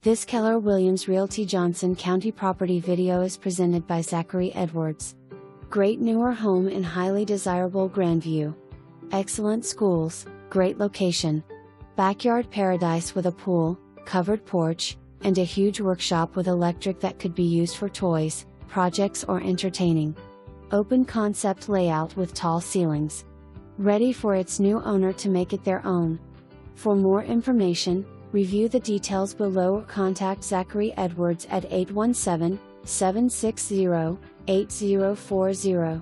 This Keller Williams Realty Johnson County property video is presented by Zachary Edwards. Great newer home in highly desirable Grandview. Excellent schools, great location. Backyard paradise with a pool, covered porch, and a huge workshop with electric that could be used for toys, projects or entertaining. Open concept layout with tall ceilings. Ready for its new owner to make it their own. For more information, review the details below or contact Zachary Edwards at 817-760-8040.